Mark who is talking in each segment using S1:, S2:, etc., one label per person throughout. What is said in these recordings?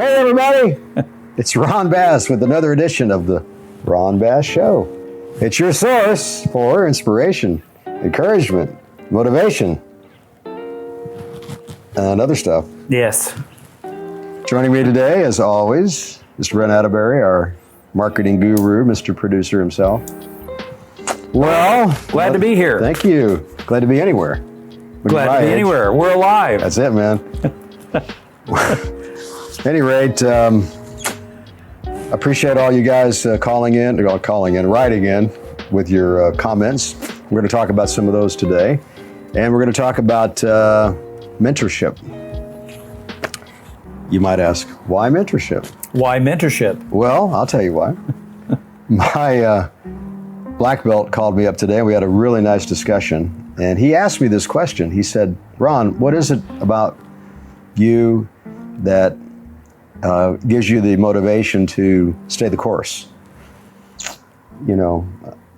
S1: Hey, everybody. It's Ron Bass with another edition of the Ron Bass Show. It's your source for inspiration, encouragement, motivation, and other stuff.
S2: Yes.
S1: Joining me today, as always, Mr. Brent Atterbury, our marketing guru, Mr. Producer himself. Well,
S2: Glad to be here.
S1: Thank you. Glad to be anywhere.
S2: Glad to be anywhere. We're alive.
S1: That's it, man. At any rate, appreciate all you guys writing in with your comments. We're going to talk about some of those today. And we're going to talk about mentorship. You might ask, why mentorship?
S2: Why mentorship?
S1: Well, I'll tell you why. My black belt called me up today and we had a really nice discussion. And he asked me this question. He said, Ron, what is it about you that gives you the motivation to stay the course? You know,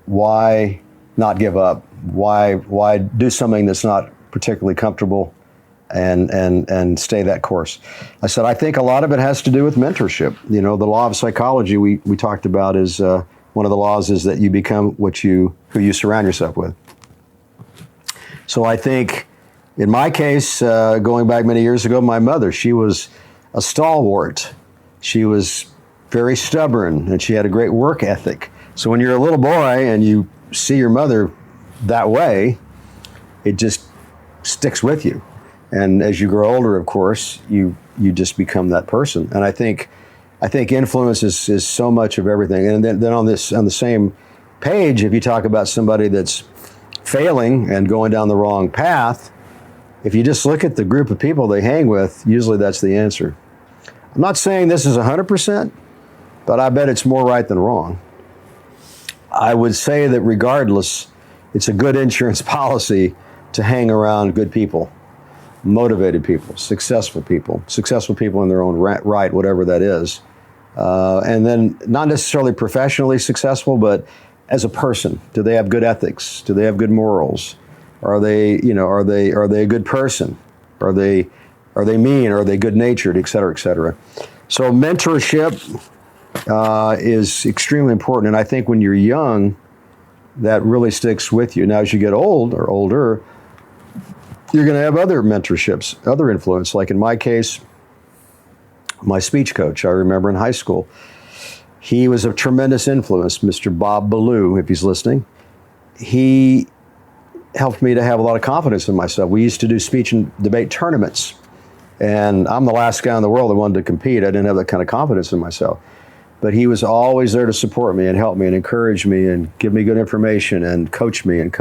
S1: why not give up? Why do something that's not particularly comfortable and stay that course? I said, I think a lot of it has to do with mentorship. You know, the law of psychology we talked about is one of the laws is that you become who you surround yourself with. So I think in my case, going back many years ago, my mother, she was a stalwart. She was very stubborn and she had a great work ethic. So when you're a little boy and you see your mother that way, it just sticks with you. And as you grow older, of course, you just become that person. And I think influence is so much of everything. And then on the same page, if you talk about somebody that's failing and going down the wrong path, if you just look at the group of people they hang with, usually that's the answer. I'm not saying this is 100%, but I bet it's more right than wrong. I would say that regardless, it's a good insurance policy to hang around good people, motivated people, successful people in their own right, whatever that is. And then not necessarily professionally successful, but as a person. Do they have good ethics? Do they have good morals? Are they a good person? Are they mean? Are they good natured, et cetera, et cetera? So mentorship is extremely important. And I think when you're young, that really sticks with you. Now, as you get older, you're going to have other mentorships, other influence. Like in my case, my speech coach, I remember in high school, he was a tremendous influence, Mr. Bob Ballou, if he's listening. He helped me to have a lot of confidence in myself. We used to do speech and debate tournaments. And I'm the last guy in the world that wanted to compete. I didn't have that kind of confidence in myself. But he was always there to support me and help me and encourage me and give me good information and coach me. And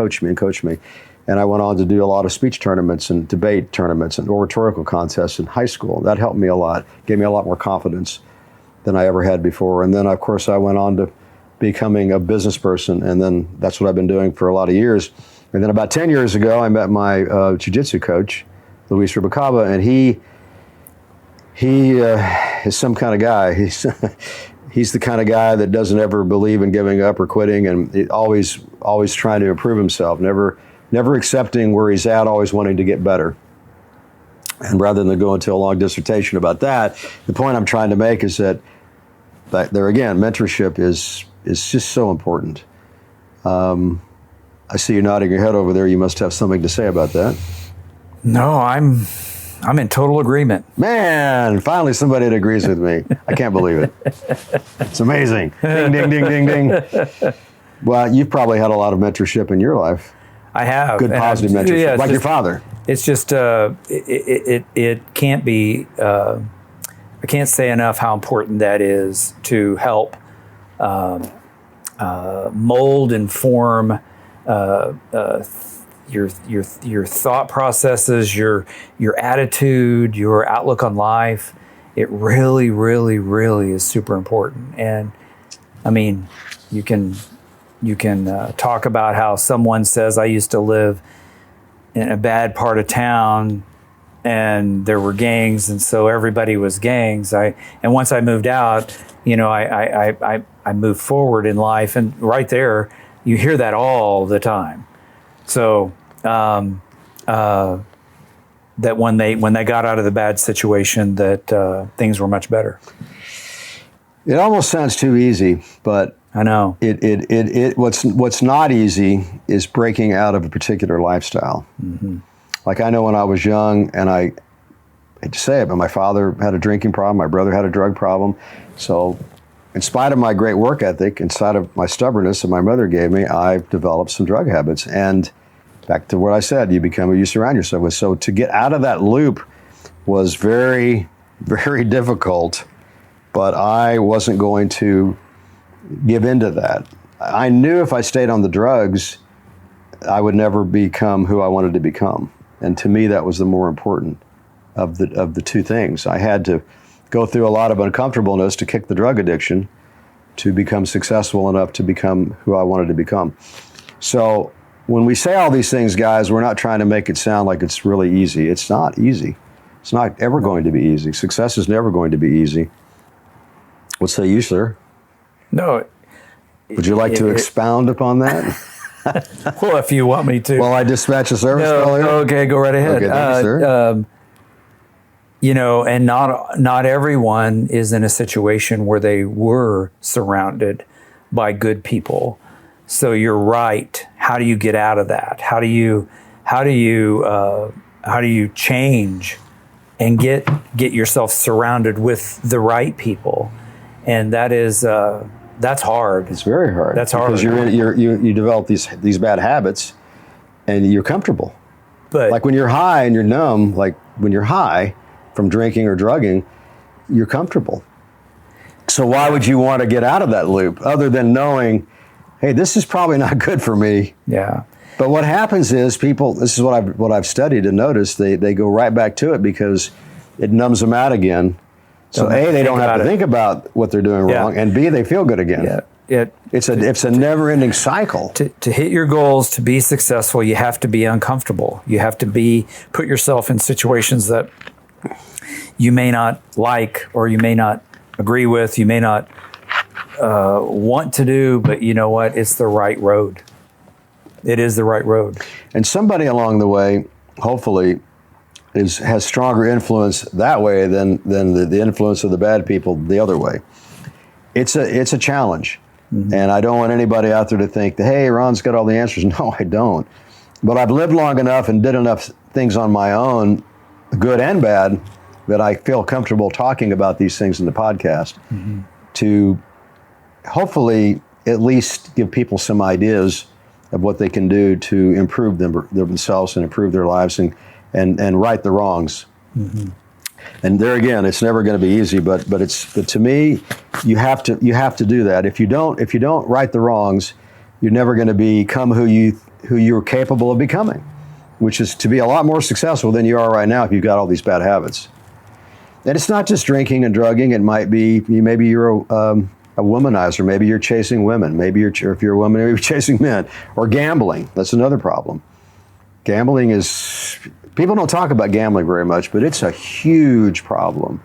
S1: I went on to do a lot of speech tournaments and debate tournaments and oratorical contests in high school. That helped me a lot, gave me a lot more confidence than I ever had before. And then, of course, I went on to becoming a business person. And then that's what I've been doing for a lot of years. And then about 10 years ago, I met my jiu-jitsu coach, Luis Rubalcaba, and he is some kind of guy. He's the kind of guy that doesn't ever believe in giving up or quitting, and always trying to improve himself, never accepting where he's at, always wanting to get better. And rather than go into a long dissertation about that, the point I'm trying to make is that there again, mentorship is just so important. I see you nodding your head over there. You must have something to say about that.
S2: No, I'm in total agreement.
S1: Man, finally somebody that agrees with me. I can't believe it. It's amazing. Ding, ding, ding, ding, ding. Well, you've probably had a lot of mentorship in your life.
S2: I have.
S1: Good positive mentorship,
S2: yeah,
S1: like your father.
S2: It's just, it can't be, I can't say enough how important that is to help mold and form your thought processes, your attitude, your outlook on life. It really, really, really is super important. And I mean, you can talk about how someone says, I used to live in a bad part of town and there were gangs, and so everybody was gangs. And once I moved out, I moved forward in life, and right there, you hear that all the time. So that when they got out of the bad situation, that things were much better.
S1: It almost sounds too easy, but
S2: I know.
S1: What's not easy is breaking out of a particular lifestyle.
S2: Mm-hmm.
S1: Like I know when I was young, and I hate to say it, but my father had a drinking problem, my brother had a drug problem. So in spite of my great work ethic, in spite of my stubbornness that my mother gave me, I've developed some drug habits. And back to what I said, you become who you surround yourself with. So to get out of that loop was very, very difficult, but I wasn't going to give into that. I knew if I stayed on the drugs, I would never become who I wanted to become. And to me, that was the more important of the two things. I had to go through a lot of uncomfortableness to kick the drug addiction to become successful enough to become who I wanted to become. So when we say all these things, guys, we're not trying to make it sound like it's really easy. It's not easy. It's not ever going to be easy. Success is never going to be easy. What say you, sir?
S2: No.
S1: Would you like to expound upon that?
S2: Well, if you want me to.
S1: Well, I dispatch a service earlier.
S2: Okay, go right ahead.
S1: Okay, thank you, sir.
S2: And not everyone is in a situation where they were surrounded by good people. So you're right. How do you get out of that? How do you change and get yourself surrounded with the right people? And that's hard.
S1: It's very hard.
S2: That's hard
S1: because you develop these bad habits, and you're comfortable.
S2: But
S1: like when you're high and you're numb, like when you're high from drinking or drugging, you're comfortable. So why would you want to get out of that loop other than knowing, hey, this is probably not good for me?
S2: Yeah.
S1: But what happens is people, this is what I've studied and noticed, they go right back to it because it numbs them out again. So A, they don't have to think about what they're doing wrong, and B, they feel good again.
S2: Yeah.
S1: It's a never-ending cycle.
S2: To hit your goals, to be successful, you have to be uncomfortable. You have to put yourself in situations that you may not like, or you may not agree with, you may not want to do, but you know what? It's the right road. It is the right road. And
S1: somebody along the way, hopefully, has stronger influence that way than the influence of the bad people the other way. It's a challenge. Mm-hmm. And I don't want anybody out there to think that, hey, Ron's got all the answers. No, I don't. But I've lived long enough and did enough things on my own, good and bad, that I feel comfortable talking about these things in the podcast to hopefully at least give people some ideas of what they can do to improve themselves and improve their lives and right the wrongs. Mm-hmm. And there again, it's never going to be easy, but to me, you have to do that. If you don't right the wrongs, you're never going to become who you're capable of becoming, which is to be a lot more successful than you are right now if you've got all these bad habits. And it's not just drinking and drugging. It might be maybe you're a womanizer. Maybe you're chasing women. If you're a woman, maybe you're chasing men. Or gambling. That's another problem. Gambling is, people don't talk about gambling very much, but it's a huge problem.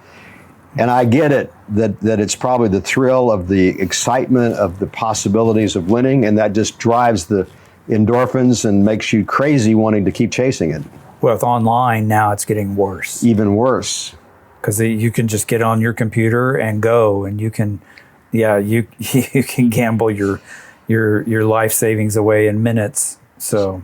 S1: And I get it, that it's probably the thrill of the excitement of the possibilities of winning, and that just drives the endorphins and makes you crazy wanting to keep chasing it.
S2: Well, with online now, it's getting worse.
S1: Even worse.
S2: Because you can just get on your computer and go, and you can gamble your life savings away in minutes.
S1: So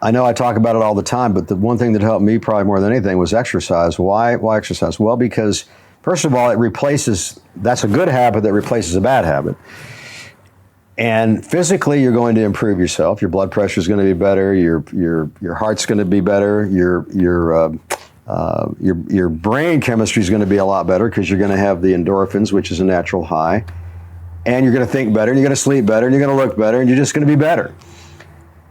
S1: I know I talk about it all the time, but the one thing that helped me probably more than anything was exercise. Why exercise? Well, because first of all, that's a good habit that replaces a bad habit. And physically, you're going to improve yourself. Your blood pressure is going to be better. Your heart's going to be better. Your brain chemistry is going to be a lot better because you're going to have the endorphins, which is a natural high. And you're going to think better, and you're going to sleep better, and you're going to look better, and you're just going to be better.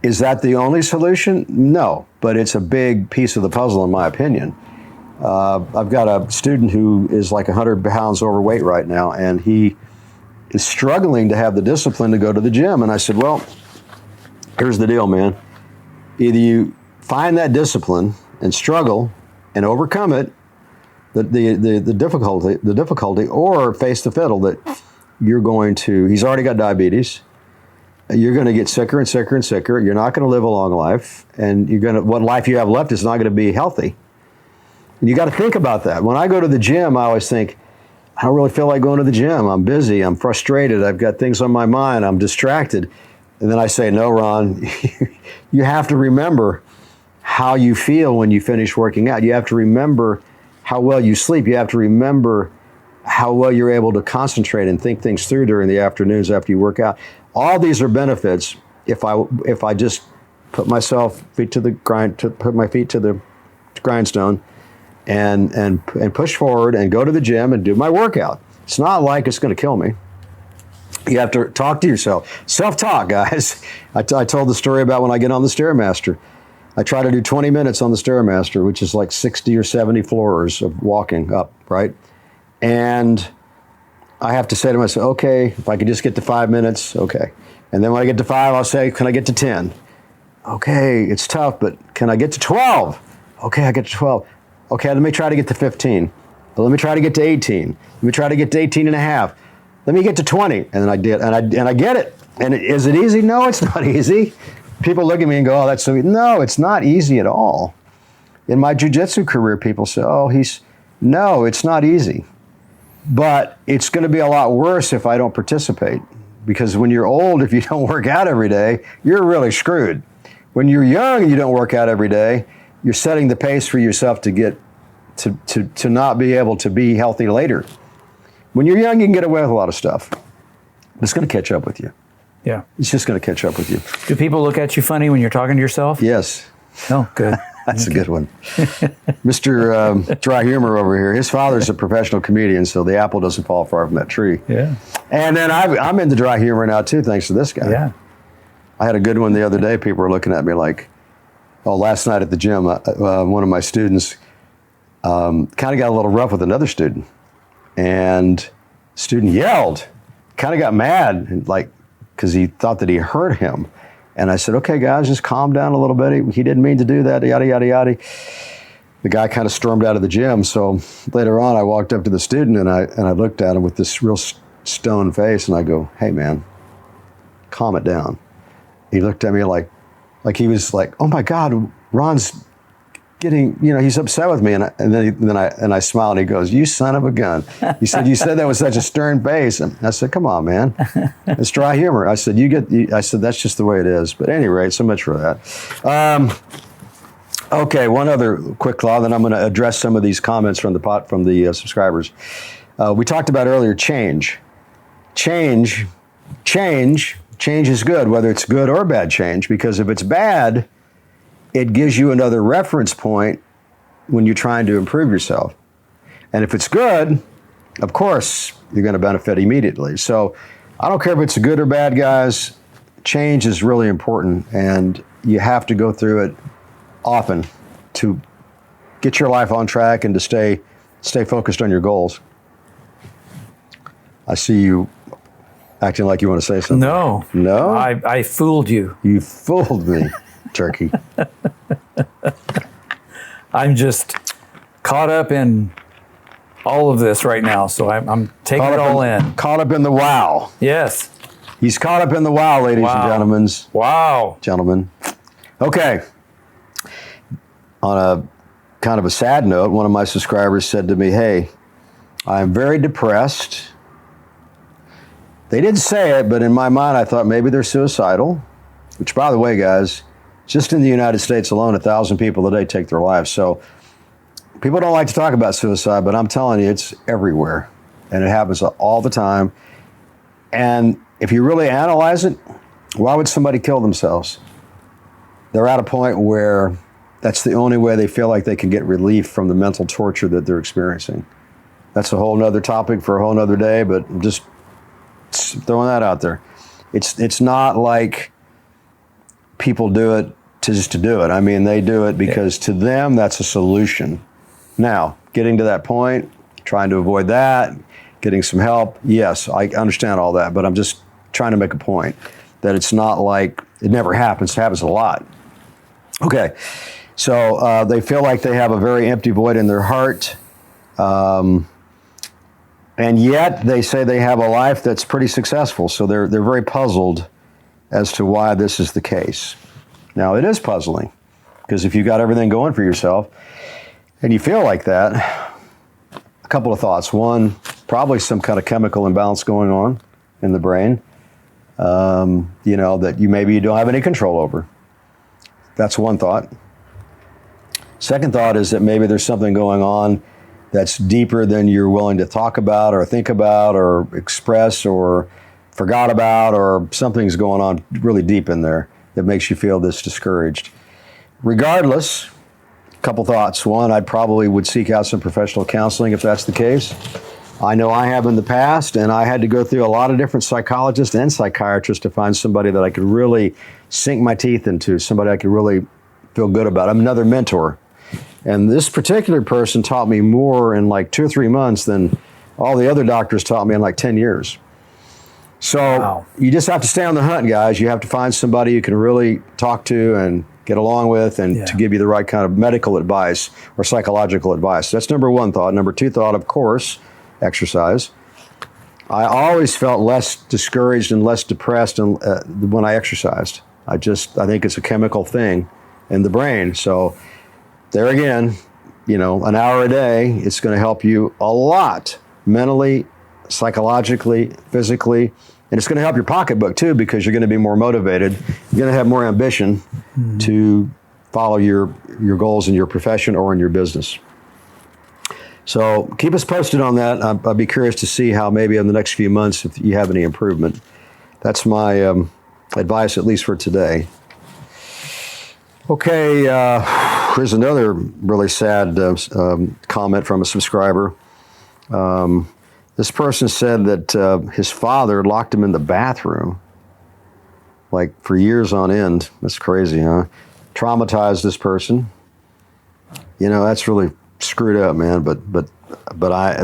S1: Is that the only solution? No, but it's a big piece of the puzzle, in my opinion. I've got a student who is like 100 pounds overweight right now, and he is struggling to have the discipline to go to the gym. And I said, well, here's the deal, man. Either you find that discipline and struggle and overcome it, the difficulty, or face the fiddle that he's already got diabetes. You're going to get sicker and sicker and sicker. You're not going to live a long life, and what life you have left is not going to be healthy. And you got to think about that. When I go to the gym, I always think, I don't really feel like going to the gym. I'm busy. I'm frustrated. I've got things on my mind. I'm distracted. And then I say, no, Ron, you have to remember how you feel when you finish working out. You have to remember how well you sleep. You have to remember how well you're able to concentrate and think things through during the afternoons after you work out. All these are benefits if I just put my feet to the grindstone and push forward and go to the gym and do my workout. It's not like it's going to kill me. You have to talk to yourself. Self-talk, guys. I told the story about when I get on the Stairmaster. I try to do 20 minutes on the Stairmaster, which is like 60 or 70 floors of walking up, right? And I have to say to myself, okay, if I could just get to 5 minutes, okay. And then when I get to 5, I'll say, can I get to 10? Okay, it's tough, but can I get to 12? Okay, I get to 12. Okay, let me try to get to 15. Let me try to get to 18. Let me try to get to 18 and a half. Let me get to 20. And then I did, and I get it. And is it easy? No, it's not easy. People look at me and go, oh, that's so easy. No, it's not easy at all. In my jiu-jitsu career, people say, no, it's not easy. But it's going to be a lot worse if I don't participate. Because when you're old, if you don't work out every day, you're really screwed. When you're young and you don't work out every day, you're setting the pace for yourself to get to not be able to be healthy later. When you're young, you can get away with a lot of stuff. It's going to catch up with you.
S2: Yeah.
S1: It's just going to catch up with you.
S2: Do people look at you funny when you're talking to yourself?
S1: Yes.
S2: Oh, good.
S1: That's a good one. Mr. Dry Humor over here, his father's a professional comedian, so the apple doesn't fall far from that tree.
S2: Yeah.
S1: And then I'm into dry humor now, too, thanks to this guy.
S2: Yeah.
S1: I had a good one the other day. People were looking at me like, last night at the gym, one of my students kind of got a little rough with another student. And the student yelled, kind of got mad, and because he thought that he hurt him. And I said, okay, guys, just calm down a little bit. He didn't mean to do that, yada, yada, yada. The guy kind of stormed out of the gym. So later on, I walked up to the student and I looked at him with this real stone face, and I go, hey, man, calm it down. He looked at me like he was like, oh my God, Ron's getting, he's upset with me. And then I smiled, and he goes, you son of a gun. He said, you said that with such a stern face. And I said, come on, man. It's dry humor. I said, I said, that's just the way it is. But at any rate, so much for that. Okay, one other quick thought, then I'm going to address some of these comments from the subscribers. We talked about earlier change. Change is good, whether it's good or bad change, because if it's bad, it gives you another reference point when you're trying to improve yourself. And if it's good, of course, you're going to benefit immediately. So I don't care if it's good or bad, guys. Change is really important, and you have to go through it often to get your life on track and to stay focused on your goals. I see you acting like you want to say something.
S2: No.
S1: No?
S2: I fooled you.
S1: You fooled me, turkey.
S2: I'm just caught up in all of this right now, so I'm taking it all in.
S1: Caught up in the wow.
S2: Yes.
S1: He's caught up in the wow, ladies and gentlemen.
S2: Wow.
S1: Gentlemen. Okay. On a kind of a sad note, one of my subscribers said to me, hey, I'm very depressed. They didn't say it, but in my mind, I thought maybe they're suicidal, which, by the way, guys, just in the United States alone, 1,000 people a day take their lives. So people don't like to talk about suicide, but I'm telling you, it's everywhere. And it happens all the time. And if you really analyze it, why would somebody kill themselves? They're at a point where that's the only way they feel like they can get relief from the mental torture that they're experiencing. That's a whole nother topic for a whole nother day, but I'm just throwing that out there. It's not like people do it just to do it. I mean, they do it because to them, that's a solution. Now, getting to that point, trying to avoid that, getting some help, yes, I understand all that, but I'm just trying to make a point that it's not like it never happens. It happens a lot. Okay, so they feel like they have a very empty void in their heart. And yet they say they have a life that's pretty successful. So they're very puzzled as to why this is the case. Now, it is puzzling, because if you've got everything going for yourself, and you feel like that, a couple of thoughts. One, probably some kind of chemical imbalance going on in the brain, that maybe you don't have any control over. That's one thought. Second thought is that maybe there's something going on that's deeper than you're willing to talk about or think about or express or forgot about, or something's going on really deep in there that makes you feel this discouraged. Regardless, a couple thoughts. One, I probably would seek out some professional counseling if that's the case. I know I have in the past, and I had to go through a lot of different psychologists and psychiatrists to find somebody that I could really sink my teeth into, somebody I could really feel good about. I'm another mentor. And this particular person taught me more in like 2 or 3 months than all the other doctors taught me in like 10 years. So wow. You just have to stay on the hunt, guys. You have to find somebody you can really talk to and get along with, and to give you the right kind of medical advice or psychological advice. That's number one thought. Number two thought, of course, exercise. I always felt less discouraged and less depressed when I exercised. I think it's a chemical thing in the brain. So there again, an hour a day, it's going to help you a lot mentally, psychologically, physically, and it's going to help your pocketbook too, because you're going to be more motivated. You're going to have more ambition to follow your goals in your profession or in your business. So keep us posted on that. I'd be curious to see how maybe in the next few months if you have any improvement. That's my advice, at least for today. Okay, here's another really sad comment from a subscriber. This person said that his father locked him in the bathroom, like for years on end. That's crazy, huh? Traumatized this person. That's really screwed up, man. But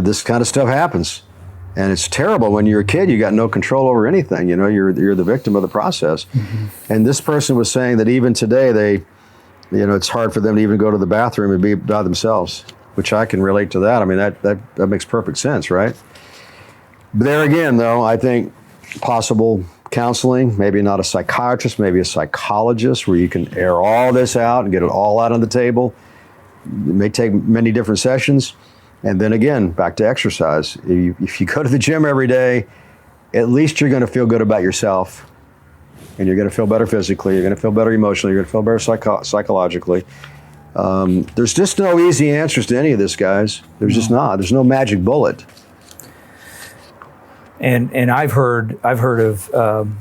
S1: this kind of stuff happens, and it's terrible. When you're a kid, you got no control over anything. You're the victim of the process. Mm-hmm. And this person was saying that even today, it's hard for them to even go to the bathroom and be by themselves, which I can relate to that. I mean, that makes perfect sense, right? But there again, though, I think possible counseling, maybe not a psychiatrist, maybe a psychologist, where you can air all this out and get it all out on the table. It may take many different sessions. And then again, back to exercise. If you go to the gym every day, at least you're going to feel good about yourself. And you're going to feel better physically. You're going to feel better emotionally. You're going to feel better psychologically. There's just no easy answers to any of this, guys. There's just not. There's no magic bullet.
S2: And I've heard of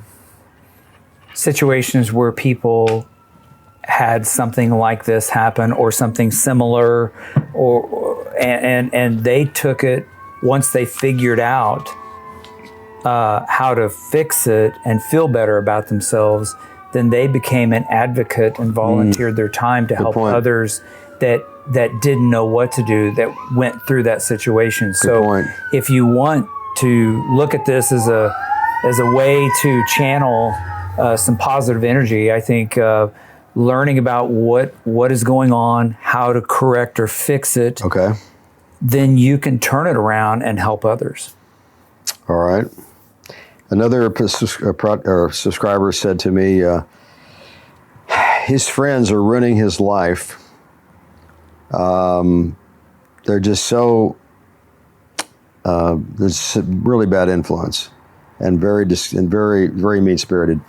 S2: situations where people had something like this happen or something similar, and they took it once they figured out how to fix it and feel better about themselves. Then they became an advocate and volunteered their time to help others that didn't know what to do, that went through that situation. So if you want to look at this as a way to channel some positive energy, I think learning about what is going on, how to correct or fix it, then you can turn it around and help others.
S1: All right. Another subscriber said to me, his friends are ruining his life. They're just so, there's really bad influence and very mean-spirited.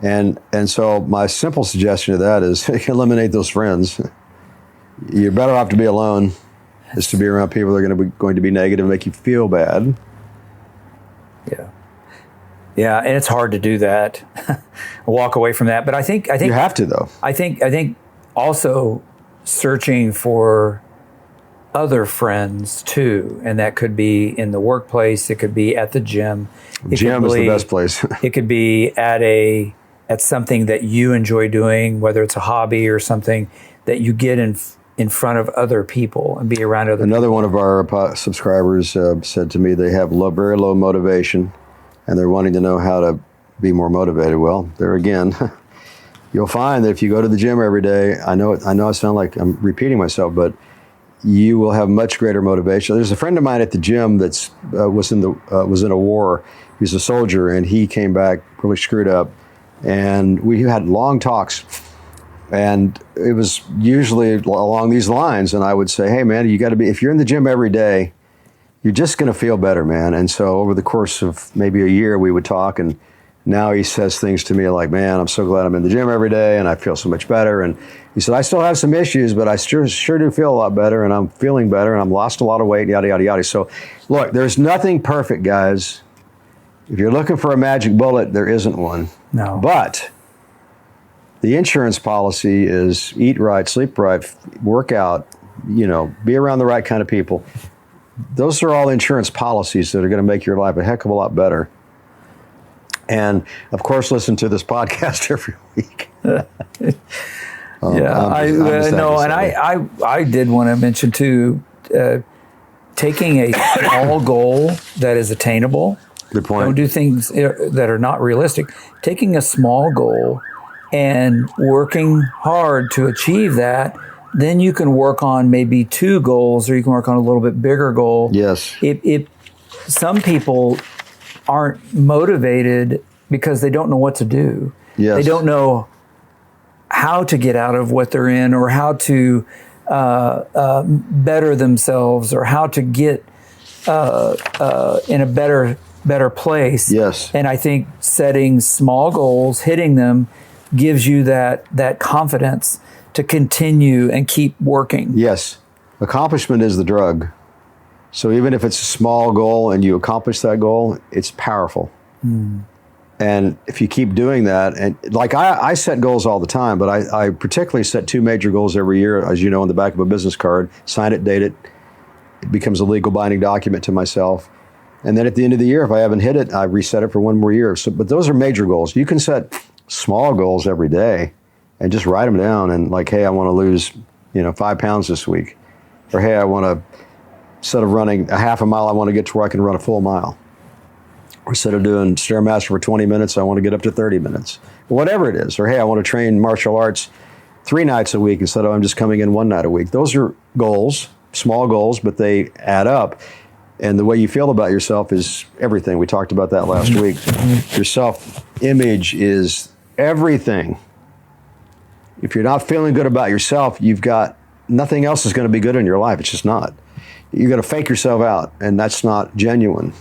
S1: And so my simple suggestion to that is eliminate those friends. You're better off to be alone is to be around people that are going to be negative and make you feel bad.
S2: Yeah, and it's hard to do that, walk away from that. But I think
S1: you have to, though.
S2: I think also searching for other friends too, and that could be in the workplace. It could be at the gym.
S1: Gym is the best place.
S2: It could be at something that you enjoy doing, whether it's a hobby or something that you get in front of other people and be around other.
S1: Another
S2: people.
S1: One of our subscribers said to me they have very low motivation. And they're wanting to know how to be more motivated. Well, there again, you'll find that if you go to the gym every day, I know I sound like I'm repeating myself, but you will have much greater motivation. There's a friend of mine at the gym that was in a war. He's a soldier, and he came back really screwed up. And we had long talks. And it was usually along these lines. And I would say, hey, man, you got to be, if you're in the gym every day, you're just going to feel better, man. And so over the course of maybe a year, we would talk. And now he says things to me like, man, I'm so glad I'm in the gym every day and I feel so much better. And he said, I still have some issues, but I sure do feel a lot better and I'm feeling better and I'm lost a lot of weight, yada, yada, yada. So look, there's nothing perfect, guys. If you're looking for a magic bullet, there isn't one.
S2: No.
S1: But the insurance policy is eat right, sleep right, work out, be around the right kind of people. Those are all insurance policies that are going to make your life a heck of a lot better. And of course, listen to this podcast every week.
S2: I did want to mention too, taking a small goal that is attainable.
S1: Good point.
S2: Don't do things that are not realistic. Taking a small goal and working hard to achieve that, then you can work on maybe 2 goals, or you can work on a little bit bigger goal.
S1: Yes.
S2: Some people aren't motivated because they don't know what to do.
S1: Yes.
S2: They don't know how to get out of what they're in, or how to better themselves, or how to get in a better place.
S1: Yes.
S2: And I think setting small goals, hitting them, gives you that confidence to continue and keep working.
S1: Yes. Accomplishment is the drug. So even if it's a small goal and you accomplish that goal, it's powerful. And if you keep doing that, and like I set goals all the time, but I particularly set 2 major goals every year, as you know, on the back of a business card, sign it, date it. It becomes a legal binding document to myself. And then at the end of the year, if I haven't hit it, I reset it for 1 more year. So, but those are major goals. You can set small goals every day and just write them down and like, hey, I want to lose, 5 pounds this week. Or hey, I want to, instead of running a half a mile, I want to get to where I can run a full mile. Or instead of doing Stairmaster for 20 minutes, I want to get up to 30 minutes. Whatever it is. Or hey, I want to train martial arts 3 nights a week instead of I'm just coming in 1 night a week. Those are goals, small goals, but they add up. And the way you feel about yourself is everything. We talked about that last week. Your self-image is everything. If you're not feeling good about yourself, you've got nothing else is going to be good in your life. It's just not. You're going to fake yourself out, and that's not genuine.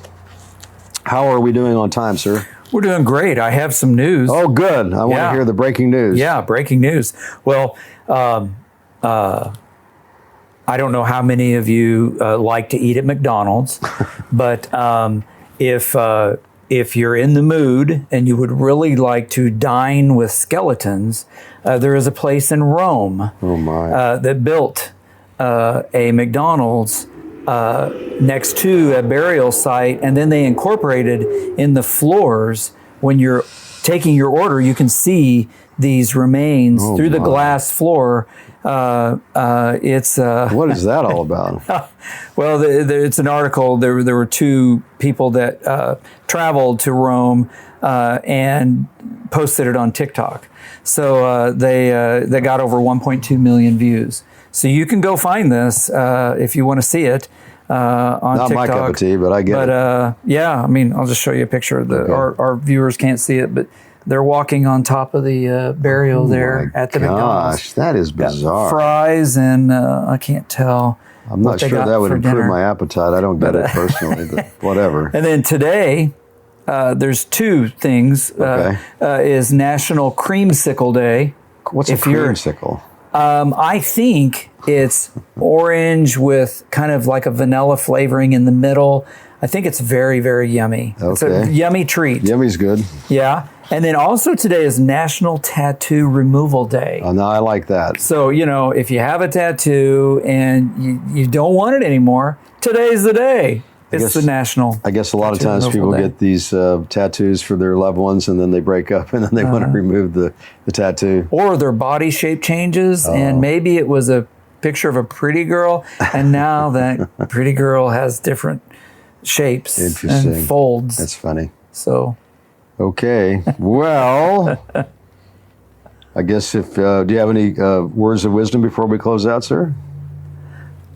S1: How are we doing on time, sir?
S2: We're doing great. I have some news.
S1: Oh, good. I want to hear the breaking news.
S2: Yeah, breaking news. Well, I don't know how many of you like to eat at McDonald's, but if you're in the mood and you would really like to dine with skeletons, there is a place in Rome that built a McDonald's next to a burial site, and then they incorporated in the floors. When you're taking your order, you can see these remains through the glass floor. It's
S1: what is that all about?
S2: Well, it's an article. There were 2 people that traveled to Rome and posted it on TikTok. So they got over 1.2 million views. So you can go find this if you want to see it on
S1: Not
S2: TikTok.
S1: my cup of tea, but I get it.
S2: Yeah, I mean, I'll just show you a picture of the. Okay. Our viewers can't see it, but they're walking on top of the burial there at the McDonald's.
S1: Gosh, that is bizarre.
S2: Got fries and I can't tell.
S1: I'm not sure that would improve my appetite. I don't get it personally, but whatever.
S2: And then today, there's 2 things. Is National Creamsicle Day.
S1: What's a creamsicle?
S2: I think it's orange with kind of like a vanilla flavoring in the middle. I think it's very, very yummy. Okay. It's a yummy treat.
S1: Yummy's good.
S2: Yeah. And then also today is National Tattoo Removal Day.
S1: Oh, no, I like that.
S2: So, if you have a tattoo and you don't want it anymore, today's the day. It's the national.
S1: I guess a lot of times people get these tattoos for their loved ones, and then they break up, and then they want to remove the tattoo.
S2: Or their body shape changes, and maybe it was a picture of a pretty girl, and now that pretty girl has different shapes and folds.
S1: That's funny.
S2: So,
S1: okay. Well, I guess do you have any words of wisdom before we close out, sir?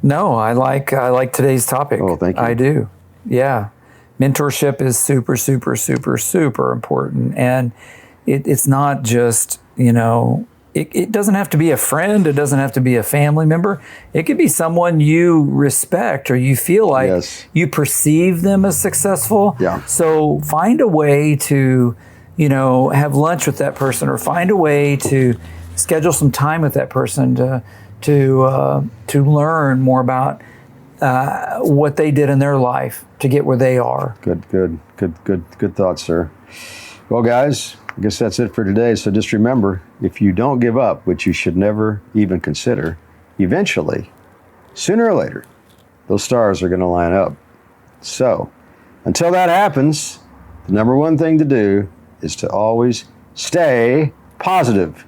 S2: No, I like today's topic.
S1: Oh, thank you.
S2: I do. Yeah. Mentorship is super, super, super, super important. And it's not just, it doesn't have to be a friend. It doesn't have to be a family member. It could be someone you respect or you feel like
S1: Yes.
S2: you perceive them as successful.
S1: Yeah.
S2: So find a way to, have lunch with that person, or find a way to schedule some time with that person to learn more about what they did in their life to get where they are.
S1: Good thoughts, sir. Well, guys, I guess that's it for today. So just remember, if you don't give up, which you should never even consider, eventually, sooner or later, those stars are going to line up. So until that happens, the number one thing to do is to always stay positive.